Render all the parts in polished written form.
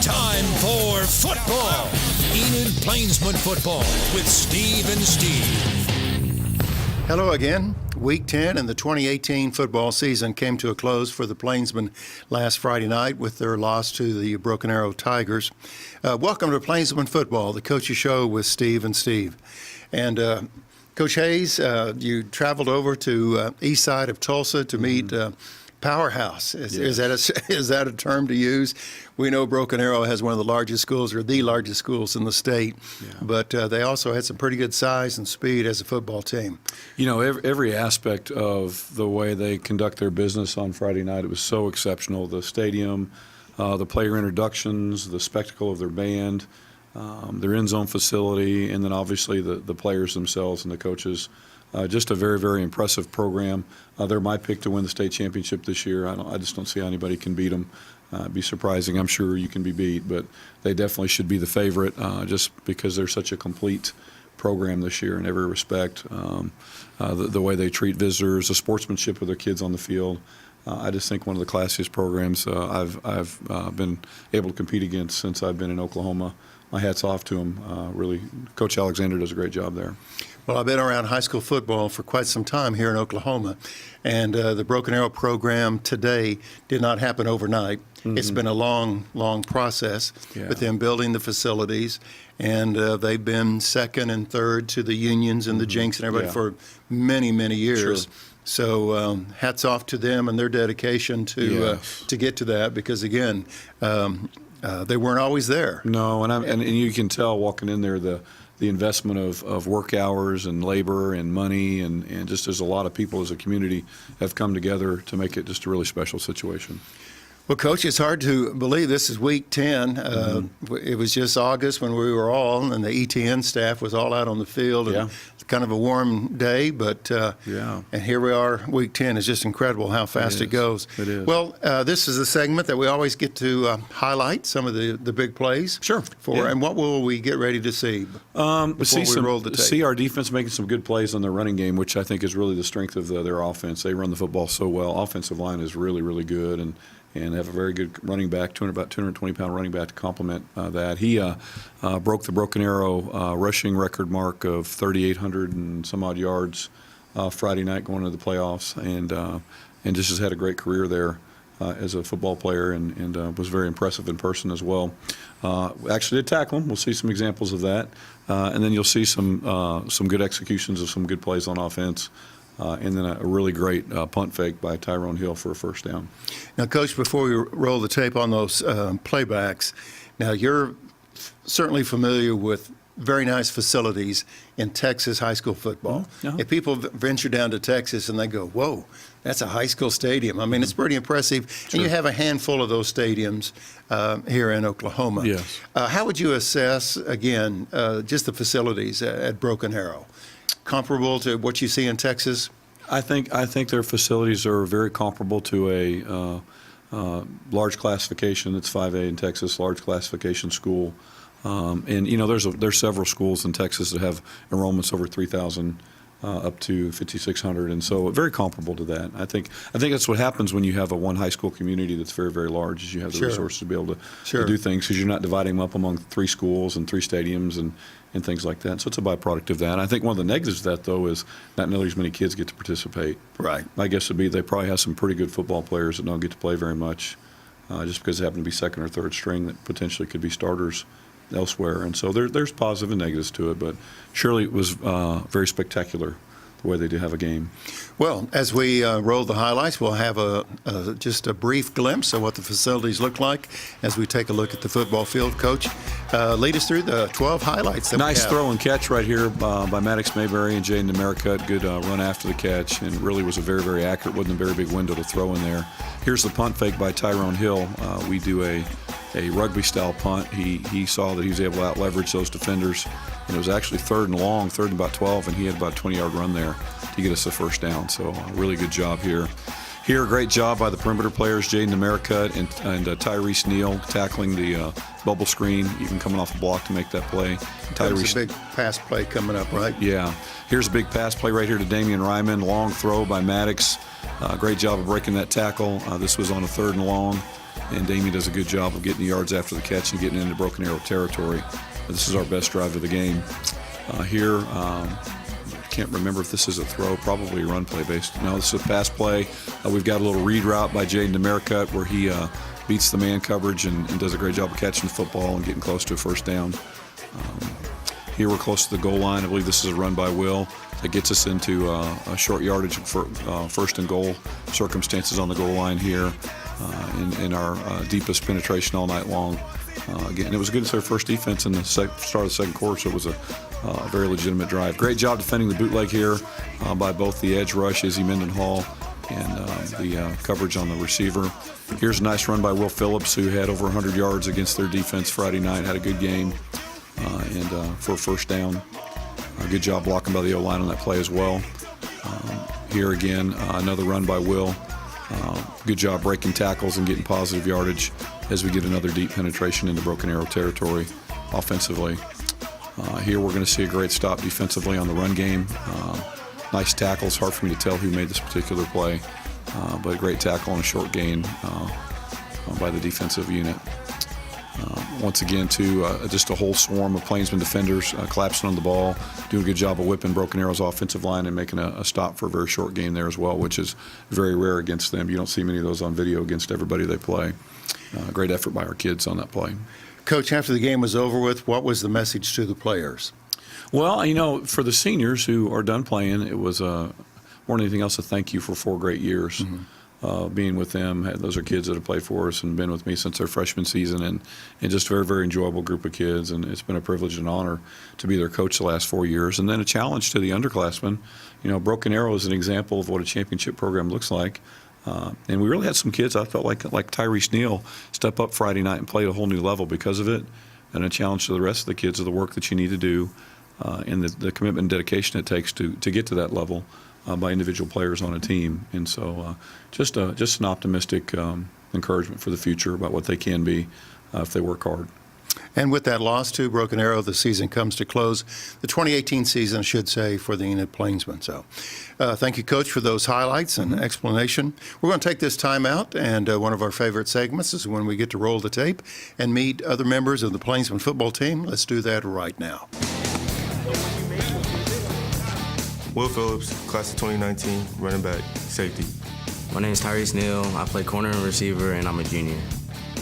Time for football. Enid Plainsmen football with Steve and Steve. Hello again. Week 10 in the 2018 football season came to a close for the Plainsmen last Friday night with their loss to the Broken Arrow Tigers. Welcome to Plainsmen football, the coach's show with Steve and Steve. And Coach Hayes, you traveled over to east side of Tulsa to meet Powerhouse. Is that a term to use? We know Broken Arrow has one of the largest schools, or the largest schools in the state, but they also had some pretty good size and speed as a football team. You know, every aspect of the way they conduct their business on Friday night, it was so exceptional. The stadium, the player introductions, the spectacle of their band, their end zone facility, and then obviously the players themselves and the coaches. Just a very, very impressive program. They're my pick to win the state championship this year. I just don't see how anybody can beat them. It'd be surprising. I'm sure you can be beat, but they definitely should be the favorite just because they're such a complete program this year in every respect. The way they treat visitors, the sportsmanship of their kids on the field. I just think one of the classiest programs I've been able to compete against since I've been in Oklahoma. My hat's off to him. Really, Coach Alexander does a great job there. Well, I've been around high school football for quite some time here in Oklahoma, and the Broken Arrow program today did not happen overnight. Mm-hmm. It's been a long, long process with them building the facilities, and they've been second and third to the unions and the Jinx and everybody for many, many years. Sure. So hats off to them and their dedication to get to that, because, again, they weren't always there. No, and you can tell walking in there the investment of work hours and labor and money and just as a lot of people as a community have come together to make it just a really special situation. Well, Coach, it's hard to believe this is week 10. It was just August when we were all, and the ETN staff was all out on the field. And it's kind of a warm day, but and here we are, week 10. It's just incredible how fast it goes. It is. Well, this is a segment that we always get to highlight some of the big plays. Sure. And what will we get ready to see before we roll the tape? See our defense making some good plays on their running game, which I think is really the strength of their offense. They run the football so well. Offensive line is really, really good, and have a very good running back, about 220-pound running back to complement that. He broke the Broken Arrow rushing record mark of 3,800 and some odd yards Friday night going into the playoffs, and just has had a great career there as a football player, and was very impressive in person as well. Actually did tackle him. We'll see some examples of that, and then you'll see some good executions of some good plays on offense. And then a really great punt fake by Tyrone Hill for a first down. Now, Coach, before we roll the tape on those playbacks, now you're certainly familiar with very nice facilities in Texas high school football. If people venture down to Texas and they go, whoa, that's a high school stadium. I mean, it's pretty impressive. Sure. And you have a handful of those stadiums here in Oklahoma. Yes. How would you assess, again, just the facilities at Broken Arrow? Comparable to what you see in Texas? I think their facilities are very comparable to a large classification. It's 5A in Texas, large classification school. And you know, there's several schools in Texas that have enrollments over 3,000 up to 5,600, and so very comparable to that. I think that's what happens when you have a one high school community that's very, very large, is you have the resources to be able to do things, because you're not dividing them up among 3 schools and 3 stadiums and things like that. So it's a byproduct of that. I think one of the negatives of that, though, is not nearly as many kids get to participate. Right. My guess would be they probably have some pretty good football players that don't get to play very much, just because they happen to be second or third string that potentially could be starters elsewhere. And so there's positive and negatives to it, but surely it was very spectacular the way they do have a game. Well, as we roll the highlights, we'll have just a brief glimpse of what the facilities look like as we take a look at the football field. Coach, lead us through the 12 highlights that nice we have. Throw and catch right here by Maddox Mayberry and Jaden Americut. Good run after the catch, and really was a very, very accurate. Wasn't a very big window to throw in there. Here's the punt fake by Tyrone Hill. We do a rugby-style punt. He saw that he was able to out-leverage those defenders, and it was actually third and long, third and about 12, and he had about a 20-yard run there to get us a first down. So really good job here. Here, great job by the perimeter players, Jaden Americut and Tyrese Neal, tackling the bubble screen, even coming off a block to make that play. There's a big pass play coming up, right? Yeah. Here's a big pass play right here to Damian Ryman. Long throw by Maddox. Great job of breaking that tackle. This was on a third and long. and Damien does a good job of getting the yards after the catch and getting into Broken Arrow territory. This is our best drive of the game. Here, can't remember if this is a throw, probably a run play based. No, this is a pass play. We've got a little read route by Jaden DeMericut where he beats the man coverage and does a great job of catching the football and getting close to a first down. Here we're close to the goal line. I believe this is a run by Will that gets us into a short yardage for first and goal circumstances on the goal line here in our deepest penetration all night long. Again, it was good. It's our first defense in the start of the second quarter, so it was a very legitimate drive. Great job defending the bootleg here by both the edge rush, Izzy Mendenhall, and the coverage on the receiver. Here's a nice run by Will Phillips, who had over 100 yards against their defense Friday night, had a good game, and for a first down. Good job blocking by the O-line on that play as well. Here again, another run by Will. Good job breaking tackles and getting positive yardage as we get another deep penetration into Broken Arrow territory offensively. Here we're going to see a great stop defensively on the run game. Nice tackles. Hard for me to tell who made this particular play, but a great tackle and a short gain by the defensive unit. Once again, too, just a whole swarm of Plainsmen defenders collapsing on the ball, doing a good job of whipping Broken Arrow's offensive line and making a stop for a very short gain there as well, which is very rare against them. You don't see many of those on video against everybody they play. Great effort by our kids on that play. Coach, after the game was over with, what was the message to the players? Well, for the seniors who are done playing, it was more than anything else a thank you for 4 great years. Being with them. Those are kids that have played for us and been with me since their freshman season, and just a very, very enjoyable group of kids, and it's been a privilege and honor to be their coach the last 4 years. And then a challenge to the underclassmen. Broken Arrow is an example of what a championship program looks like. And we really had some kids, I felt like Tyrese Neal, step up Friday night and play at a whole new level because of it, and a challenge to the rest of the kids of the work that you need to do and the commitment and dedication it takes to get to that level by individual players on a team. And so just an optimistic encouragement for the future about what they can be if they work hard. And with that loss to Broken Arrow, the season comes to close. The 2018 season, I should say, for the Enid Plainsmen. So thank you, Coach, for those highlights and explanation. We're going to take this time out, and one of our favorite segments is when we get to roll the tape and meet other members of the Plainsmen football team. Let's do that right now. Will Phillips, class of 2019, running back, safety. My name is Tyrese Neal. I play corner and receiver, and I'm a junior.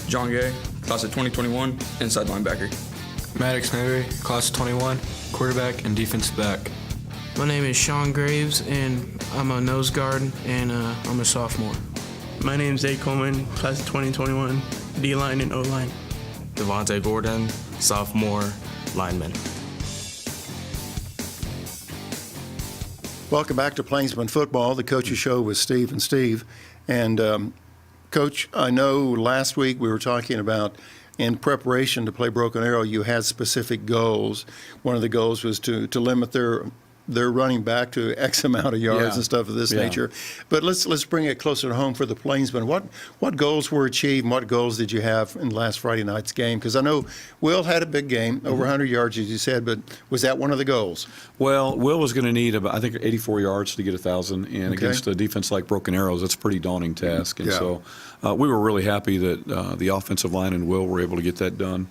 John Gay, class of 2021, inside linebacker. Maddox Mabry, class of 21, quarterback and defensive back. My name is Sean Graves, and I'm a nose guard, and I'm a sophomore. My name is Zay Coleman, class of 2021, D-line and O-line. Devontae Gordon, sophomore, lineman. Welcome back to Plainsman Football, the coaches show with Steve and Steve. And Coach, I know last week we were talking about in preparation to play Broken Arrow, you had specific goals. One of the goals was to limit their running back to X amount of yards and stuff of this nature. But let's bring it closer to home for the Plainsmen. What goals were achieved and what goals did you have in last Friday night's game? Because I know Will had a big game, over 100 yards, as you said, but was that one of the goals? Well, Will was going to need about, I think, 84 yards to get 1,000, and against a defense like Broken Arrows, that's a pretty daunting task. And so we were really happy that the offensive line and Will were able to get that done.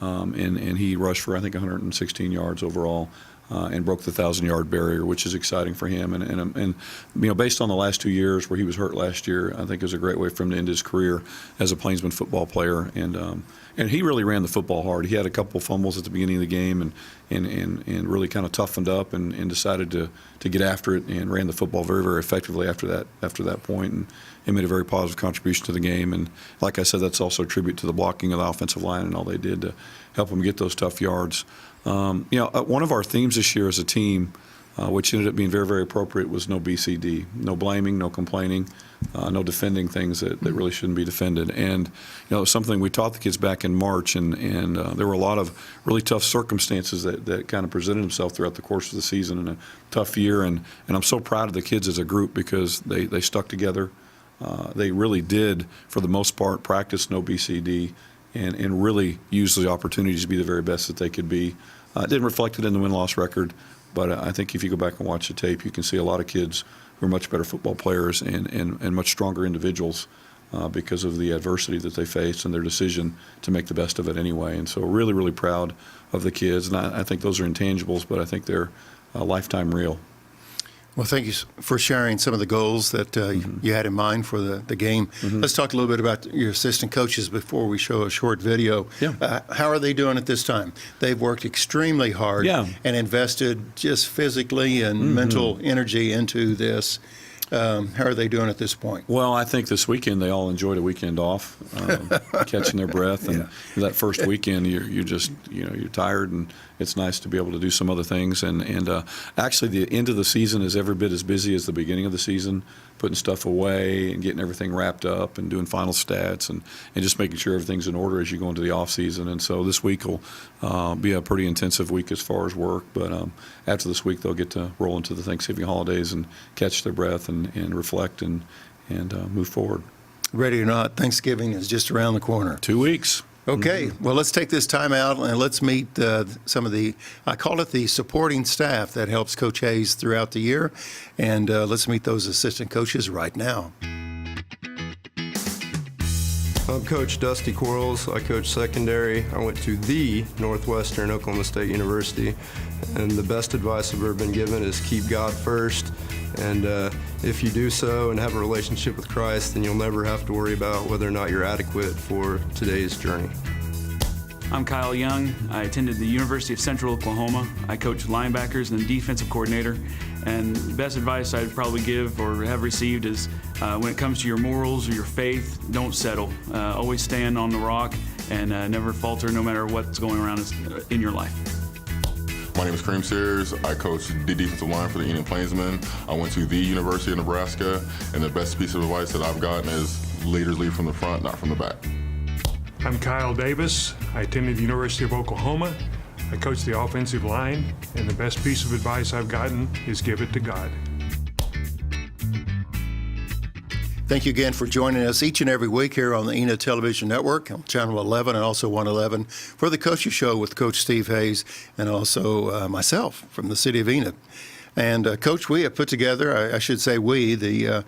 And he rushed for, I think, 116 yards overall. And broke the 1,000-yard barrier, which is exciting for him. And based on the last 2 years where he was hurt last year, I think it was a great way for him to end his career as a Plainsman football player. And he really ran the football hard. He had a couple fumbles at the beginning of the game and really kind of toughened up and decided to get after it and ran the football very, very effectively after that point. And he made a very positive contribution to the game. And like I said, that's also a tribute to the blocking of the offensive line and all they did to help him get those tough yards. One of our themes this year as a team, which ended up being very, very appropriate, was no BCD, no blaming, no complaining, no defending things that really shouldn't be defended. And it was something we taught the kids back in March, and there were a lot of really tough circumstances that kind of presented themselves throughout the course of the season in a tough year. And I'm so proud of the kids as a group because they stuck together. They really did, for the most part, practice no BCD and really use the opportunities to be the very best that they could be. It didn't reflect it in the win-loss record, but I think if you go back and watch the tape, you can see a lot of kids who are much better football players and much stronger individuals because of the adversity that they faced and their decision to make the best of it anyway. And so really, really proud of the kids. And I think those are intangibles, but I think they're lifetime real. Well, thank you for sharing some of the goals that you had in mind for the game. Let's talk a little bit about your assistant coaches before we show a short video. Yeah. How are they doing at this time? They've worked extremely hard and invested just physically and mental energy into this. How are they doing at this point? Well, I think this weekend they all enjoyed a weekend off, catching their breath. And that first weekend, you're just, you're tired, and it's nice to be able to do some other things. And actually, the end of the season is every bit as busy as the beginning of the season, putting stuff away and getting everything wrapped up and doing final stats and just making sure everything's in order as you go into the off season. And so this week will be a pretty intensive week as far as work. But after this week, they'll get to roll into the Thanksgiving holidays and catch their breath and reflect and move forward. Ready or not, Thanksgiving is just around the corner. 2 weeks. Okay, well, let's take this time out and let's meet some of I call it the supporting staff that helps Coach Hayes throughout the year. And let's meet those assistant coaches right now. I'm Coach Dusty Quarles. I coach secondary. I went to the Northwestern Oklahoma State University, and the best advice I've ever been given is keep God first. And if you do so and have a relationship with Christ, then you'll never have to worry about whether or not you're adequate for today's journey. I'm Kyle Young. I attended the University of Central Oklahoma. I coach linebackers and defensive coordinator. And the best advice I'd probably give or have received is when it comes to your morals or your faith, don't settle. Always stand on the rock and never falter no matter what's going around in your life. My name is Kareem Sears. I coach the defensive line for the Enid Plainsmen. I went to the University of Nebraska, and the best piece of advice that I've gotten is leaders lead from the front, not from the back. I'm Kyle Davis. I attended the University of Oklahoma. I coach the offensive line, and the best piece of advice I've gotten is give it to God. Thank you again for joining us each and every week here on the Enid Television Network, on Channel 11 and also 111, for the Coaches Show with Coach Steve Hayes and also myself from the city of Enid. And Coach, we have put together, I should say we, the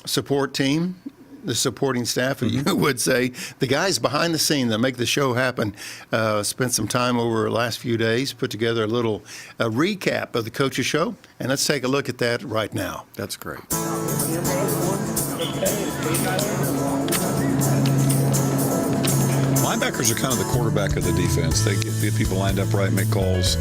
support team, the supporting staff, you would say, the guys behind the scene that make the show happen, spent some time over the last few days, put together a little recap of the Coaches Show, and let's take a look at that right now. That's great. Linebackers are kind of the quarterback of the defense. They get people lined up right, make calls,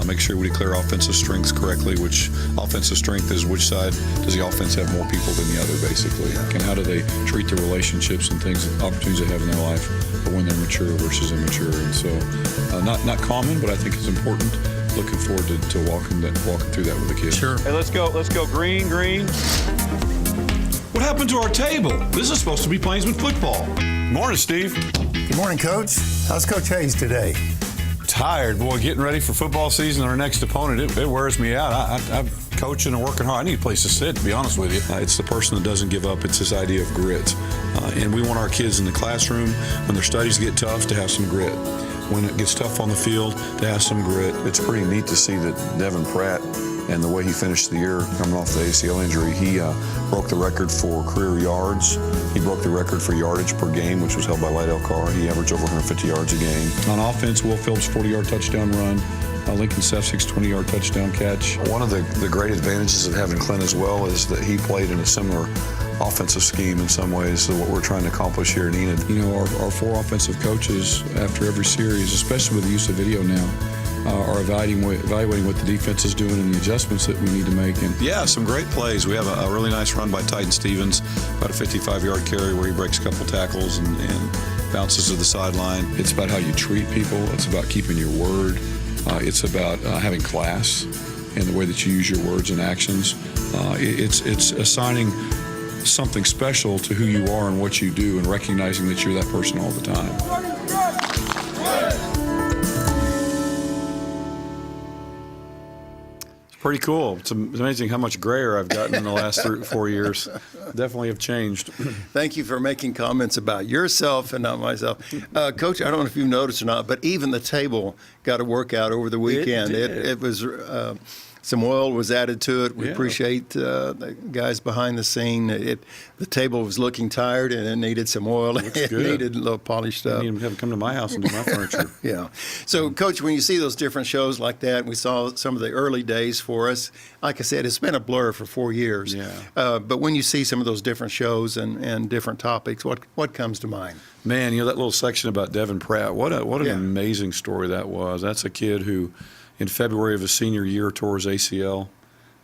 make sure we declare offensive strengths correctly, which offensive strength is which side does the offense have more people than the other, basically, and how do they treat the relationships and things, opportunities they have in their life when they're mature versus immature. And so not common, but I think it's important. Looking forward to walking through that with the kids. Sure. Hey, let's go green. What happened to our table? This is supposed to be Plainsman football. Morning, Steve. Good morning, Coach. How's Coach Hayes today? Tired, boy. Getting ready for football season. Our next opponent, it wears me out. I'm coaching and working hard. I need a place to sit, to be honest with you. It's the person that doesn't give up. It's this idea of grit. And we want our kids in the classroom, when their studies get tough, to have some grit. When it gets tough on the field, to have some grit. It's pretty neat to see that Devin Pratt and the way he finished the year coming off the ACL injury, he broke the record for career yards. He broke the record for yardage per game, which was held by Lydell Carr. He averaged over 150 yards a game. On offense, Will Phillips' 40-yard touchdown run. Lincoln Sefcik's 20-yard touchdown catch. One of the great advantages of having Clint as well is that he played in a similar offensive scheme in some ways to what we're trying to accomplish here in Enid. You know, our four offensive coaches, after every series, especially with the use of video now, are evaluating what the defense is doing and the adjustments that we need to make. And yeah, some great plays. We have a really nice run by Titan Stevens, about a 55-yard carry where he breaks a couple tackles and bounces to the sideline. It's about how you treat people. It's about keeping your word. It's about having class in the way that you use your words and actions. It's assigning something special to who you are and what you do and recognizing that you're that person all the time. Pretty cool. It's amazing how much grayer I've gotten in the last 3 or 4 years. Definitely have changed. Thank you for making comments about yourself and not myself. Coach, I don't know if you've noticed or not, but even the table got a workout over the weekend. It was some oil was added to it. We Yeah. appreciate the guys behind the scene. The table was looking tired, and it needed some oil. It good. needed a little polished up. You need to have them come to my house and do my furniture. Yeah. So, Coach, when you see those different shows like that, we saw some of the early days for us. Like I said, it's been a blur for 4 years. Yeah. But when you see some of those different shows and different topics, what comes to mind? Man, you know, that little section about Devin Pratt, what an amazing story that was. That's a kid who, in February of his senior year, tore his ACL,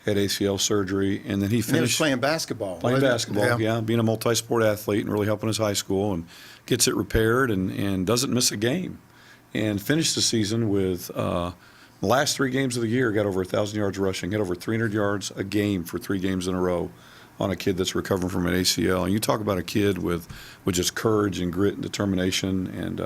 had ACL surgery, and then he And he was finished playing basketball. playing wasn't it? basketball, yeah, being a multi-sport athlete and really helping his high school, and gets it repaired and doesn't miss a game, and finished the season with the last 3 games of the year, got over 1,000 yards rushing, had over 300 yards a game for 3 games in a row on a kid that's recovering from an ACL. And you talk about a kid with just courage and grit and determination, and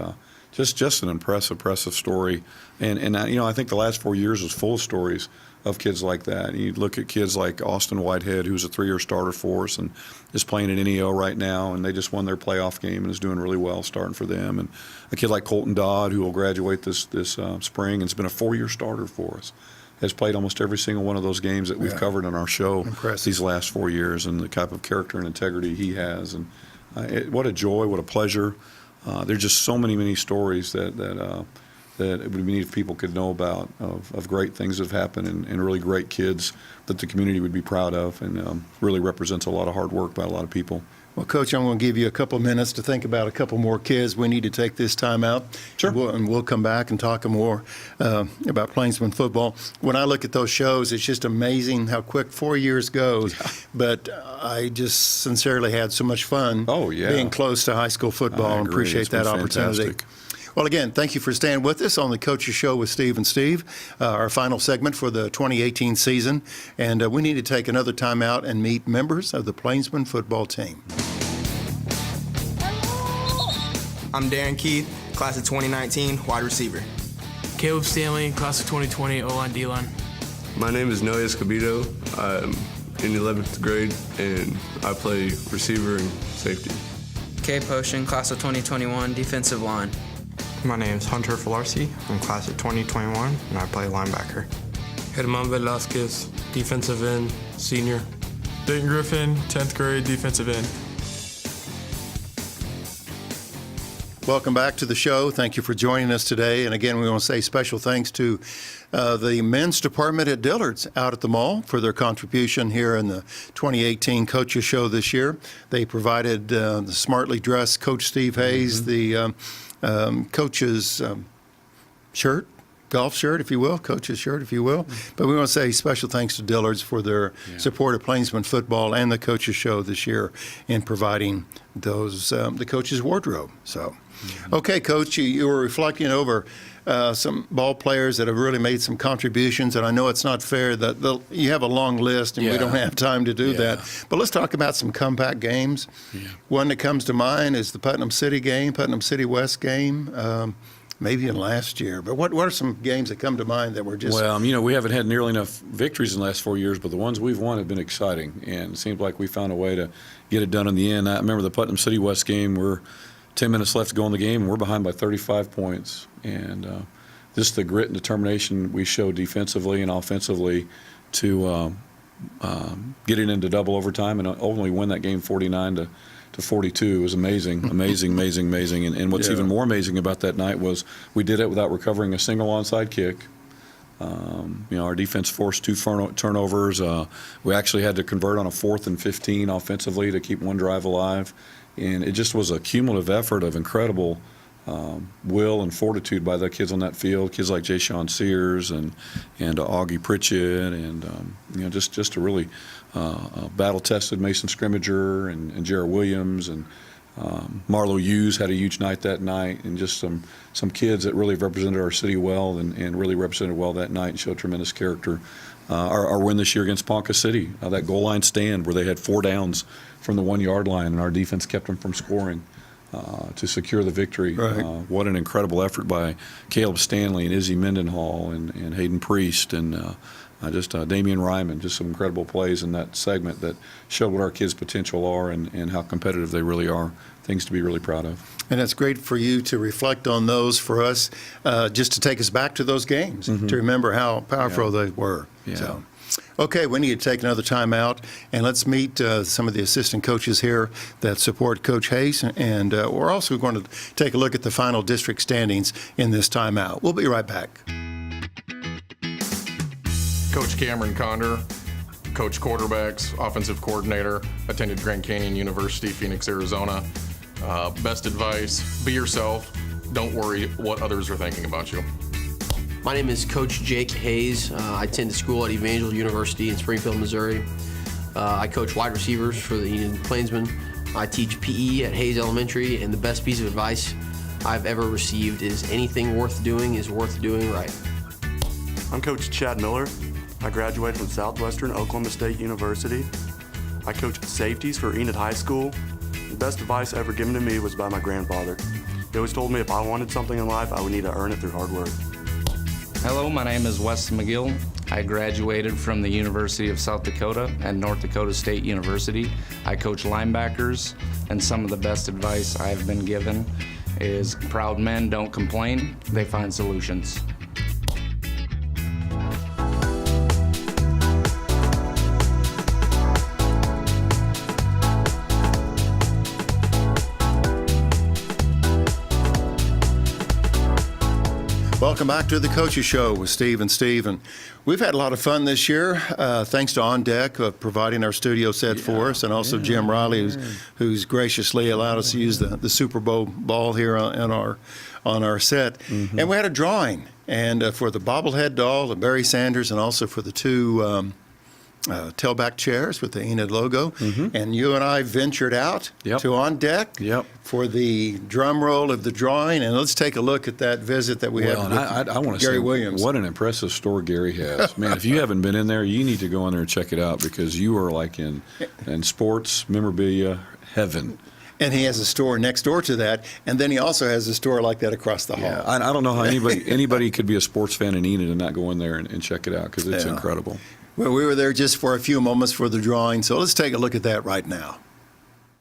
just an impressive story. And you know, I think the last 4 years was full of stories of kids like that. You look at kids like Austin Whitehead, who's a 3-year starter for us and is playing at NEO right now, and they just won their playoff game and is doing really well starting for them. And a kid like Colton Dodd, who will graduate this spring and has been a 4-year starter for us, has played almost every single one of those games that we've covered on our show these last 4 years, and the type of character and integrity he has. And what a joy, what a pleasure. There's just so many stories that it would be neat if people could know about of great things that have happened and really great kids that the community would be proud of, and really represents a lot of hard work by a lot of people. Well, Coach, I'm going to give you a couple of minutes to think about a couple more kids. We need to take this time out. Sure. And we'll come back and talk more about Plainsman football. When I look at those shows, it's just amazing how quick 4 years goes. Yeah. But I just sincerely had so much fun being close to high school football and appreciate that opportunity. Fantastic. Well, again, thank you for staying with us on the Coach's Show with Steve and Steve, our final segment for the 2018 season. And we need to take another time out and meet members of the Plainsman football team. I'm Darren Keith, class of 2019, wide receiver. Caleb Stanley, class of 2020, O-line, D-line. My name is Noah Escobedo. I'm in 11th grade, and I play receiver and safety. Kay Potion, class of 2021, defensive line. My name is Hunter Falarsi. I'm class of 2021, and I play linebacker. Herman Velasquez, defensive end, senior. Dayton Griffin, 10th grade, defensive end. Welcome back to the show. Thank you for joining us today. And again, we want to say special thanks to the men's department at Dillard's out at the mall for their contribution here in the 2018 Coach's Show this year. They provided the smartly dressed Coach Steve Hayes, the coach's shirt, golf shirt, if you will, coach's shirt, if you will. But we want to say special thanks to Dillard's for their support of Plainsman football and the Coach's Show this year in providing those the coach's wardrobe. So, okay, Coach, you were reflecting over some ball players that have really made some contributions, and I know it's not fair that you have a long list, and we don't have time to do that. But let's talk about some comeback games. One that comes to mind is the Putnam City game, Putnam City West game. Maybe in last year, but what are some games that come to mind that were just? Well, you know, we haven't had nearly enough victories in the last 4 years, but the ones we've won have been exciting, and it seems like we found a way to get it done in the end. I remember the Putnam City West game. We're 10 minutes left to go in the game, and we're behind by 35 points. And just the grit and determination we showed defensively and offensively to get it into double overtime and ultimately win that game 49 to 42 was amazing. And what's even more amazing about that night was we did it without recovering a single onside kick. You know, our defense forced 2 turnovers. We actually had to convert on a 4th and 15 offensively to keep one drive alive. And it just was a cumulative effort of incredible will and fortitude by the kids on that field. Kids like Jay Sean Sears and Augie Pritchett and you know, just a really battle-tested Mason Scrimmager and Jared Williams and Marlo Hughes had a huge night that night, and just some kids that really represented our city well and really represented well that night and showed tremendous character. Our win this year against Ponca City, that goal line stand where they had 4 downs from the 1-yard line and our defense kept them from scoring to secure the victory. What an incredible effort by Caleb Stanley and Izzy Mendenhall and Hayden Priest and Damian Ryman, just some incredible plays in that segment that showed what our kids' potential are and how competitive they really are. Things to be really proud of. And it's great for you to reflect on those, for us, just to take us back to those games, to remember how powerful they were. Yeah. So, okay, we need to take another time out, and let's meet some of the assistant coaches here that support Coach Hayes, and we're also going to take a look at the final district standings in this timeout. We'll be right back. Coach Cameron Condor, coach quarterbacks, offensive coordinator, attended Grand Canyon University, Phoenix, Arizona. Best advice, be yourself. Don't worry what others are thinking about you. My name is Coach Jake Hayes. I attend school at Evangel University in Springfield, Missouri. I coach wide receivers for the Enid Plainsmen. I teach PE at Hayes Elementary, and the best piece of advice I've ever received is anything worth doing is worth doing right. I'm Coach Chad Miller. I graduated from Southwestern Oklahoma State University. I coach safeties for Enid High School. The best advice ever given to me was by my grandfather. He always told me if I wanted something in life, I would need to earn it through hard work. Hello, my name is Wes McGill. I graduated from the University of South Dakota and North Dakota State University. I coach linebackers, and some of the best advice I've been given is proud men don't complain, they find solutions. Welcome back to the Coaches Show with Steve and Steve. And we've had a lot of fun this year, thanks to On Deck providing our studio set for us, and also Jim Riley, who's graciously allowed us to use the Super Bowl ball here on our set. And we had a drawing, and for the bobblehead doll, the Barry Sanders, and also for the two tailback chairs with the Enid logo. And you and I ventured out to On Deck for the drum roll of the drawing. And let's take a look at that visit that we had with I want to Gary say, Williams. What an impressive store Gary has. Man, if you haven't been in there, you need to go in there and check it out, because you are like in sports memorabilia heaven. And he has a store next door to that, and then he also has a store like that across the hall. Yeah, I don't know how anybody could be a sports fan in Enid and not go in there and check it out, because it's incredible. Well, we were there just for a few moments for the drawing, so let's take a look at that right now.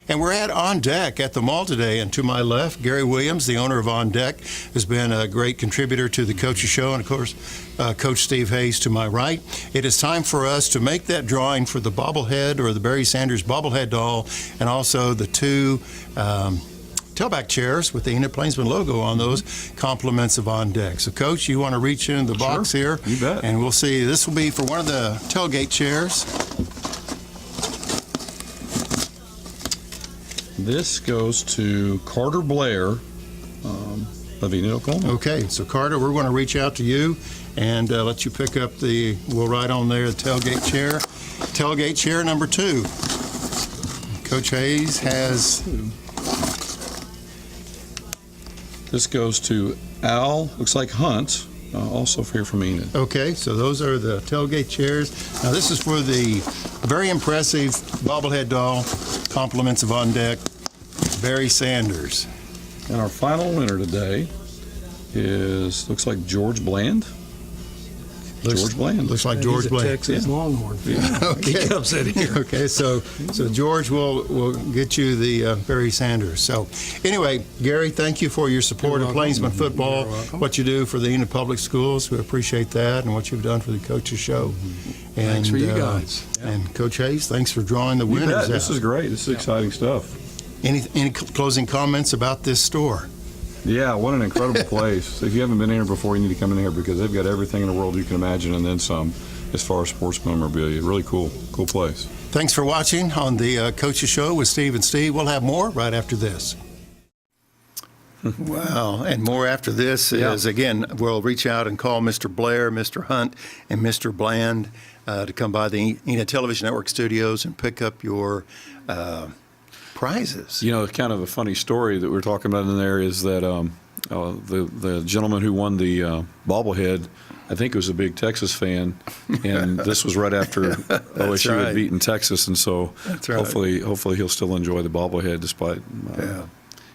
And we're at On Deck at the mall today, and to my left, Gary Williams, the owner of On Deck, has been a great contributor to the Coaches Show, and of course, Coach Steve Hayes to my right. It is time for us to make that drawing for the bobblehead, or the Barry Sanders bobblehead doll, and also the two tailback chairs with the Enid Plainsmen logo on those, compliments of On Deck. So, Coach, you want to reach into the box here? You bet. And we'll see. This will be for one of the tailgate chairs. This goes to Carter Blair of Enid, Oklahoma. Okay, so Carter, we're going to reach out to you and let you pick up we'll write on there, the tailgate chair. Tailgate chair number 2. Coach Hayes has... This goes to Al, looks like Hunt, also here from Enid. Okay, so those are the tailgate chairs. Now this is for the very impressive bobblehead doll, compliments of On Deck, Barry Sanders. And our final winner today looks like George Bland. George Bland. Looks like George Bland. Texas Longhorn. Okay. He comes in here. Okay, so George will get you the Barry Sanders. So anyway, Gary, thank you for your support of Plainsman football, what you do for the Enid Public Schools. We appreciate that, and what you've done for the Coaches Show. And, thanks for you guys. And Coach Hayes, thanks for drawing the winners. This is great. This is exciting stuff. Any closing comments about this store? Yeah, what an incredible place. If you haven't been in here before, you need to come in here, because they've got everything in the world you can imagine, and then some, as far as sports memorabilia. Really cool place. Thanks for watching on the Coaches Show with Steve and Steve. We'll have more right after this. Wow, and more after this is, again, we'll reach out and call Mr. Blair, Mr. Hunt, and Mr. Bland to come by the Enid Television Network studios and pick up your prizes. You know, kind of a funny story that we're talking about in there is that the gentleman who won the bobblehead, I think, was a big Texas fan, and this was right after OSU had beaten Texas, and so hopefully he'll still enjoy the bobblehead despite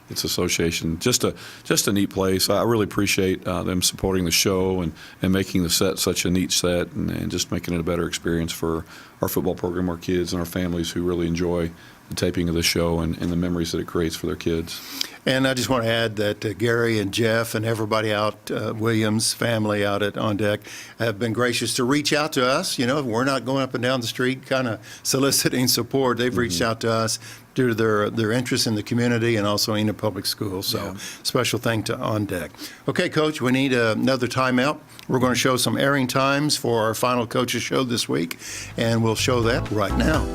its association. Just a neat place. I really appreciate them supporting the show and making the set such a neat set and just making it a better experience for our football program, our kids, and our families who really enjoy the taping of the show and the memories that it creates for their kids. And I just want to add that Gary and Jeff and everybody out, Williams family out at On Deck, have been gracious to reach out to us. You know, we're not going up and down the street kind of soliciting support. They've reached out to us due to their interest in the community and also Enid Public Schools. So special thank to On Deck. Okay, Coach, we need another timeout. We're going to show some airing times for our final coaches show this week, and we'll show that right now.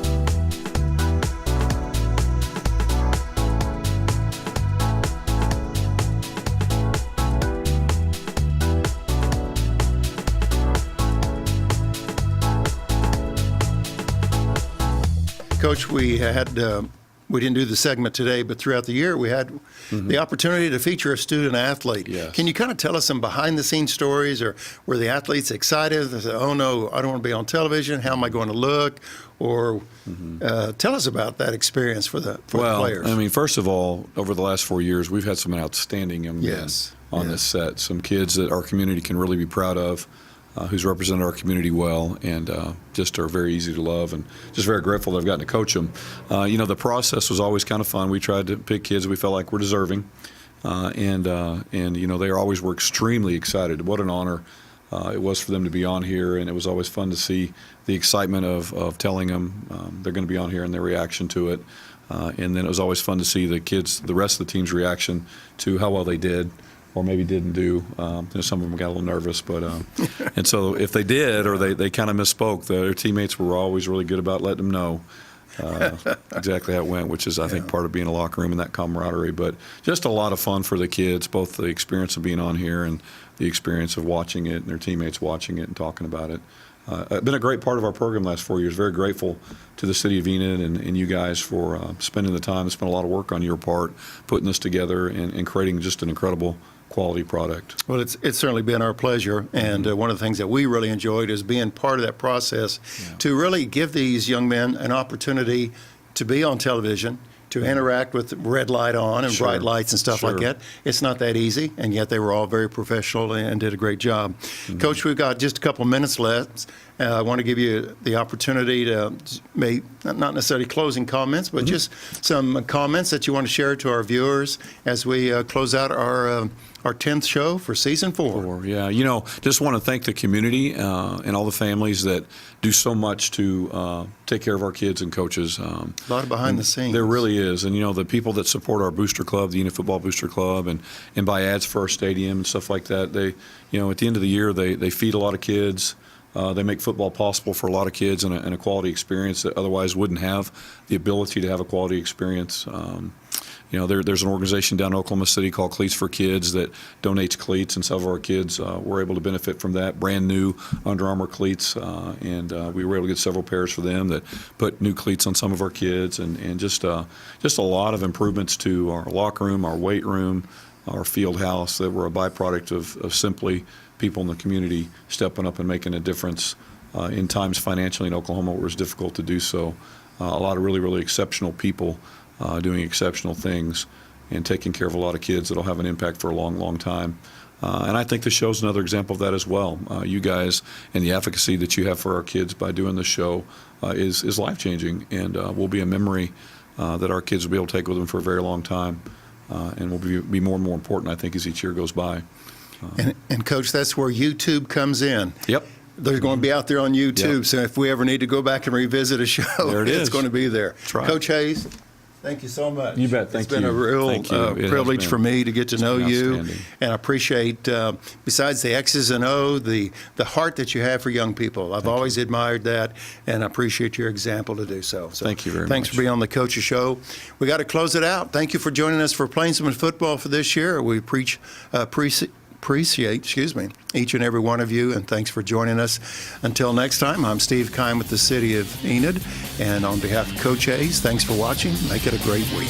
Coach, we didn't do the segment today, but throughout the year we had the opportunity to feature a student athlete. Yes. Can you kind of tell us some behind-the-scenes stories, or were the athletes excited? They said, "Oh no, I don't want to be on television. How am I going to look?" Or tell us about that experience for the players. Well, I mean, first of all, over the last 4 years, we've had some outstanding young men on this set. Some kids that our community can really be proud of. Who's represented our community well and just are very easy to love, and just very grateful that I've gotten to coach them. You know, the process was always kind of fun. We tried to pick kids we felt like were deserving, and you know, they always were extremely excited. What an honor it was for them to be on here, and it was always fun to see the excitement of telling them they're going to be on here and their reaction to it. And then it was always fun to see the kids, the rest of the team's reaction to how well they did, or maybe didn't do. You know, some of them got a little nervous, but and so if they did, or they kind of misspoke, their teammates were always really good about letting them know exactly how it went, which is, I think, part of being a locker room and that camaraderie. But just a lot of fun for the kids, both the experience of being on here and the experience of watching it and their teammates watching it and talking about it. It's been a great part of our program the last 4 years. Very grateful to the city of Enid and you guys for spending the time. It's been a lot of work on your part, putting this together and creating just an incredible quality product. Well, it's certainly been our pleasure, and one of the things that we really enjoyed is being part of that process to really give these young men an opportunity to be on television, to interact with red light on and bright lights and stuff like that. It's not that easy, and yet they were all very professional and did a great job. Coach, we've got just a couple minutes left. I want to give you the opportunity to make, not necessarily closing comments, but just some comments that you want to share to our viewers as we close out our 10th show for season 4. Yeah, you know, just want to thank the community and all the families that do so much to take care of our kids and coaches. A lot of behind the scenes. There really is. And, you know, the people that support our booster club, the Enid Football Booster Club, and buy ads for our stadium and stuff like that, they, you know, at the end of the year, they feed a lot of kids. They make football possible for a lot of kids and a quality experience that otherwise wouldn't have the ability to have a quality experience. You know, there's an organization down in Oklahoma City called Cleats for Kids that donates cleats, and some of our kids were able to benefit from that. Brand new Under Armour cleats, and we were able to get several pairs for them that put new cleats on some of our kids, and just a lot of improvements to our locker room, our weight room, our field house that were a byproduct of simply people in the community stepping up and making a difference in times financially in Oklahoma where it was difficult to do so. A lot of really, really exceptional people doing exceptional things and taking care of a lot of kids that will have an impact for a long, long time. And I think the show's another example of that as well. You guys and the advocacy that you have for our kids by doing the show is life-changing, and will be a memory that our kids will be able to take with them for a very long time, and will be more and more important, I think, as each year goes by. And Coach, that's where YouTube comes in. Yep. They're going to be out there on YouTube, so if we ever need to go back and revisit a show, it's going to be there. That's right. Coach Hayes, thank you so much. You bet. Thank you. It's been a real privilege for me to get to know you, and I appreciate, besides the X's and O's, the heart that you have for young people. I've always admired that, and I appreciate your example to do so. Thank you very much. Thanks for being on the Coach's Show. We got to close it out. Thank you for joining us for Plainsman football for this year. We appreciate each and every one of you, and thanks for joining us. Until next time, I'm Steve Kime with the City of Enid, and on behalf of Coach Hayes, thanks for watching. Make it a great week.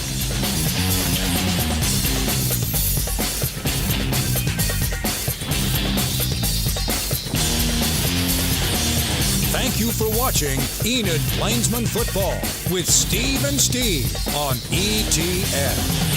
Thank you for watching Enid Plainsman Football with Steve and Steve on ETN.